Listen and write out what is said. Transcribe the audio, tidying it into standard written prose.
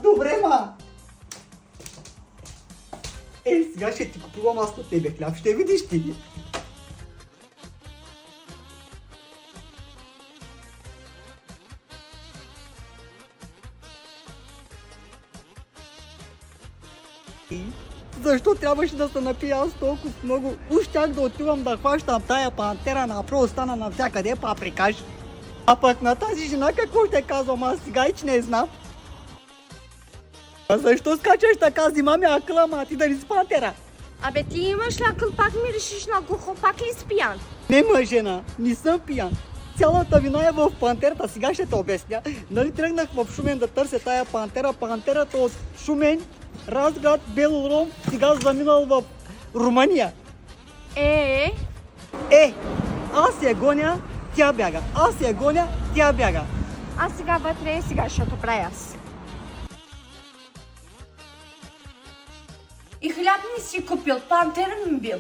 Добре, ма. Сега ще ти купувам аз на тебе хляб, ще видиш ти. Защо трябваше да се напия аз толкова много? Уж щях да отивам да хващам тая пантера, направо остана навсякъде паприкаш. А пък на тази жена какво ще казвам аз сега и че не знам? А защо скачаш така, взима ми акъла, ма ти да не си пантера? Абе ти имаш ли акъл, пак ми решиш на глухо, пак ли си пиян? Не, жена, не съм пиян. Цялата вина е в пантерата, сега ще те обясня. Нали тръгнах в Шумен да търся тая пантера, пантерата от Шумен, Разград, Белором, сега заминал в Румъния. Аз я гоня, тя бяга. Аз я гоня, тя бяга. А сега вътре, сега ще то правя аз. И хляб не си купил, пантера ми бил.